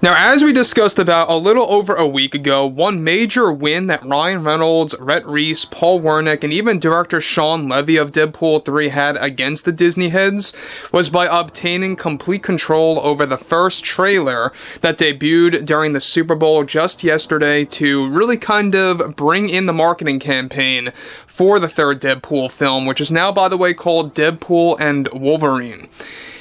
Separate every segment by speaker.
Speaker 1: Now, as we discussed about a little over a week ago, one major win that Ryan Reynolds, Rhett Reese, Paul Wernick, and even director Shawn Levy of Deadpool 3 had against the Disney heads was by obtaining complete control over the first trailer that debuted during the Super Bowl just yesterday to really kind of bring in the marketing campaign for the third Deadpool film, which is now, by the way, called Deadpool and Wolverine.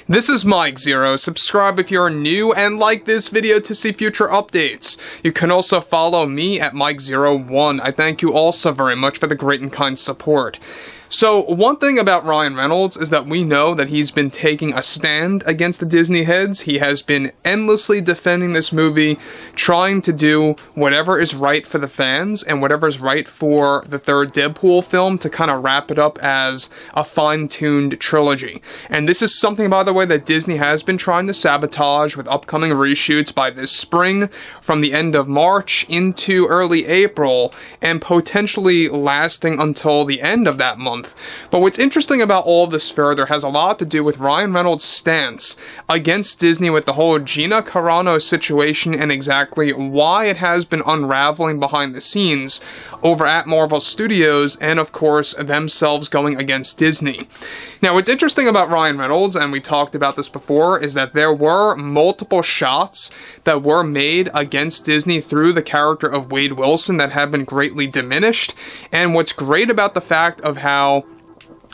Speaker 1: This is Mike Zero. Subscribe if you're new and like this video to see future updates. You can also follow me at Mike01. I thank you all so very much for the great and kind support. So, one thing about Ryan Reynolds is that we know that he's been taking a stand against the Disney heads. He has been endlessly defending this movie, trying to do whatever is right for the fans and whatever is right for the third Deadpool film to kind of wrap it up as a fine-tuned trilogy. And this is something, by the way, that Disney has been trying to sabotage with upcoming reshoots by this spring, from the end of March into early April, and potentially lasting until the end of that month. But what's interesting about all of this further has a lot to do with Ryan Reynolds' stance against Disney with the whole Gina Carano situation and exactly why it has been unraveling behind the scenes over at Marvel Studios and, of course, themselves going against Disney. Now, what's interesting about Ryan Reynolds, and we talked about this before, is that there were multiple shots that were made against Disney through the character of Wade Wilson that have been greatly diminished. And what's great about the fact of how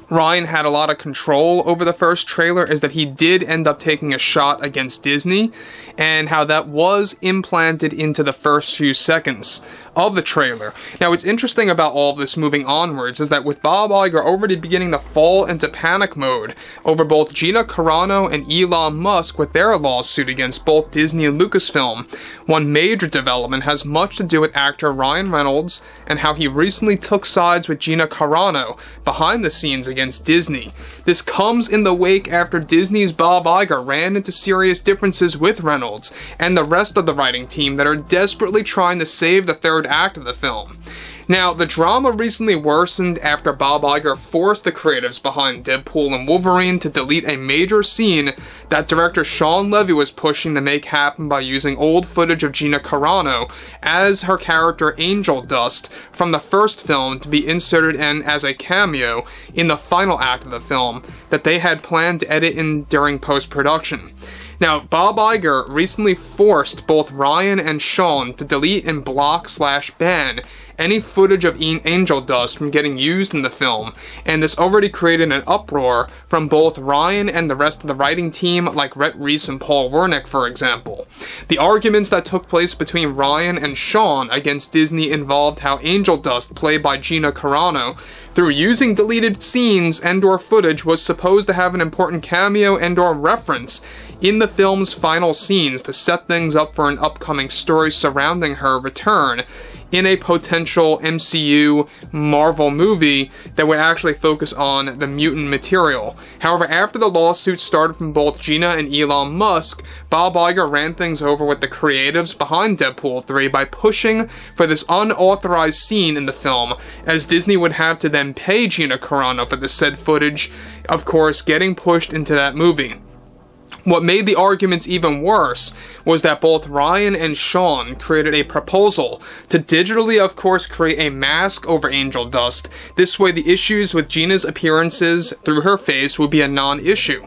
Speaker 1: Ryan had a lot of control over the first trailer is that he did end up taking a shot against Disney, and how that was implanted into the first few seconds of the trailer. Now, what's interesting about all of this moving onwards is that with Bob Iger already beginning to fall into panic mode over both Gina Carano and Elon Musk with their lawsuit against both Disney and Lucasfilm, one major development has much to do with actor Ryan Reynolds and how he recently took sides with Gina Carano behind the scenes against Disney. This comes in the wake after Disney's Bob Iger ran into serious differences with Reynolds and the rest of the writing team that are desperately trying to save the third act of the film. Now, the drama recently worsened after Bob Iger forced the creatives behind Deadpool and Wolverine to delete a major scene that director Shawn Levy was pushing to make happen by using old footage of Gina Carano as her character Angel Dust from the first film to be inserted in as a cameo in the final act of the film that they had planned to edit in during post-production. Now, Bob Iger recently forced both Ryan and Shawn to delete and block/ban any footage of Angel Dust from getting used in the film, and this already created an uproar from both Ryan and the rest of the writing team, like Rhett Reese and Paul Wernick, for example. The arguments that took place between Ryan and Shawn against Disney involved how Angel Dust, played by Gina Carano, through using deleted scenes and/or footage, was supposed to have an important cameo and/or reference in the film's final scenes to set things up for an upcoming story surrounding her return in a potential MCU Marvel movie that would actually focus on the mutant material. However, after the lawsuit started from both Gina and Elon Musk, Bob Iger ran things over with the creatives behind Deadpool 3 by pushing for this unauthorized scene in the film, as Disney would have to then pay Gina Carano for the said footage, of course, getting pushed into that movie. What made the arguments even worse was that both Ryan and Shawn created a proposal to digitally, of course, create a mask over Angel Dust. This way, the issues with Gina's appearances through her face would be a non-issue.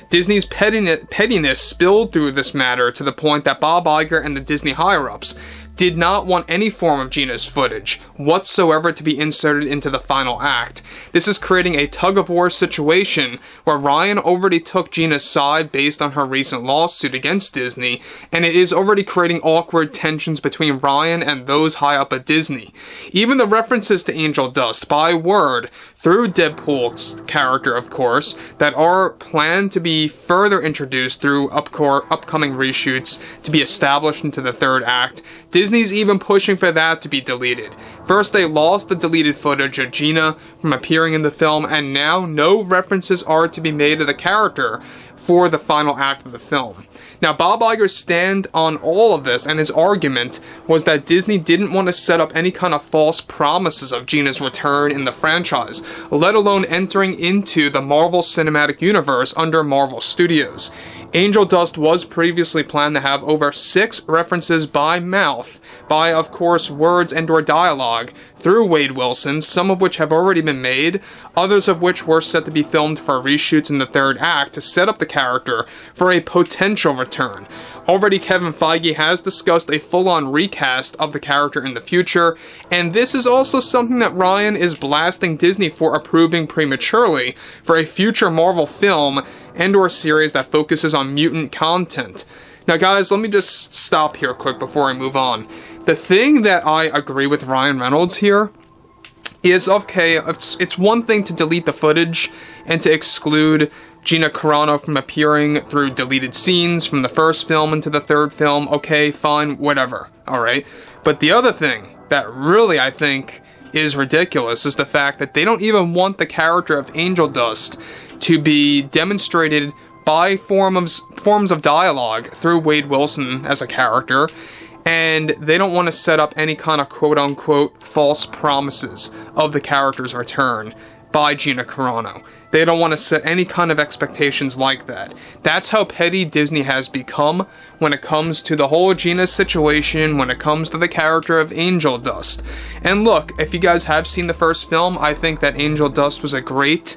Speaker 1: Disney's pettiness spilled through this matter to the point that Bob Iger and the Disney higher-ups did not want any form of Gina's footage whatsoever to be inserted into the final act. This is creating a tug-of-war situation where Ryan already took Gina's side based on her recent lawsuit against Disney, and it is already creating awkward tensions between Ryan and those high up at Disney. Even the references to Angel Dust by word through Deadpool's character, of course, that are planned to be further introduced through upcoming reshoots to be established into the third act. Disney's even pushing for that to be deleted. First, they lost the deleted footage of Gina from appearing in the film, and now no references are to be made to the character for the final act of the film. Now, Bob Iger's stand on all of this, and his argument, was that Disney didn't want to set up any kind of false promises of Gina's return in the franchise, let alone entering into the Marvel Cinematic Universe under Marvel Studios. Angel Dust was previously planned to have over 6 references by mouth, by, of course, words and or dialogue, through Wade Wilson, some of which have already been made, others of which were set to be filmed for reshoots in the 3rd act to set up the character for a potential return. Already Kevin Feige has discussed a full-on recast of the character in the future, and this is also something that Ryan is blasting Disney for approving prematurely for a future Marvel film and or series that focuses on mutant content. Now guys, let me just stop here quick before I move on. The thing that I agree with Ryan Reynolds here is, okay, it's one thing to delete the footage and to exclude Gina Carano from appearing through deleted scenes from the first film into the 3rd film. Okay, fine, whatever, alright? But the other thing that really, I think, is ridiculous is the fact that they don't even want the character of Angel Dust to be demonstrated by forms of dialogue through Wade Wilson as a character, and they don't want to set up any kind of quote-unquote false promises of the character's return by Gina Carano. They don't want to set any kind of expectations like that. That's how petty Disney has become when it comes to the whole Gina situation, when it comes to the character of Angel Dust. And look, if you guys have seen the first film, I think that Angel Dust was a great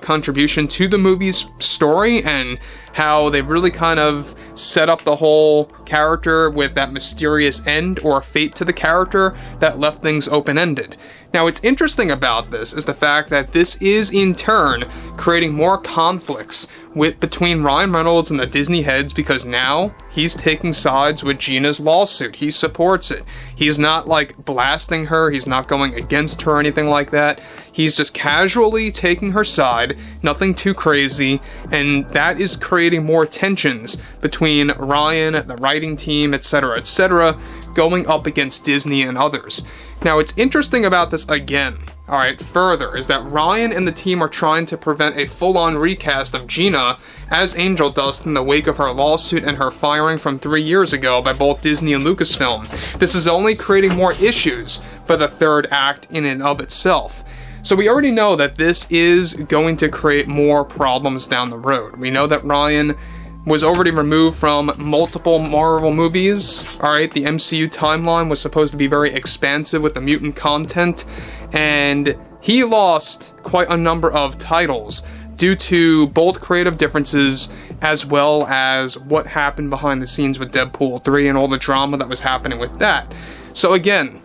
Speaker 1: contribution to the movie's story, and how they really kind of set up the whole character with that mysterious end or fate to the character that left things open-ended. Now, what's interesting about this is the fact that this is, in turn, creating more conflicts between Ryan Reynolds and the Disney heads, because now he's taking sides with Gina's lawsuit. He supports it. He's not, like, blasting her. He's not going against her or anything like that. He's just casually taking her side, nothing too crazy, and that is creating more tensions between Ryan, the writing team, etc., going up against Disney and others. Now, what's interesting about this, again, alright, further, is that Ryan and the team are trying to prevent a full-on recast of Gina as Angel Dust in the wake of her lawsuit and her firing from 3 years ago by both Disney and Lucasfilm. This is only creating more issues for the 3rd act in and of itself. So we already know that this is going to create more problems down the road. We know that Ryan was already removed from multiple Marvel movies. Alright, the MCU timeline was supposed to be very expansive with the mutant content, and he lost quite a number of titles due to both creative differences as well as what happened behind the scenes with Deadpool 3 and all the drama that was happening with that. So again,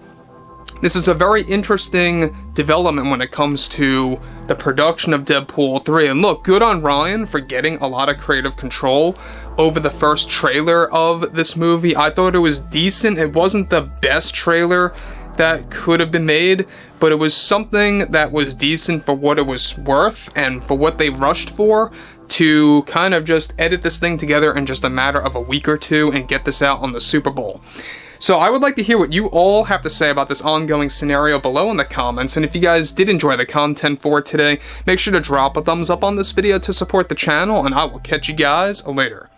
Speaker 1: this is a very interesting development when it comes to the production of Deadpool 3. And look, good on Ryan for getting a lot of creative control over the first trailer of this movie. I thought it was decent. It wasn't the best trailer that could have been made, but it was something that was decent for what it was worth and for what they rushed for, to kind of just edit this thing together in just a matter of a week or two and get this out on the Super Bowl. So I would like to hear what you all have to say about this ongoing scenario below in the comments, and if you guys did enjoy the content for today, make sure to drop a thumbs up on this video to support the channel, and I will catch you guys later.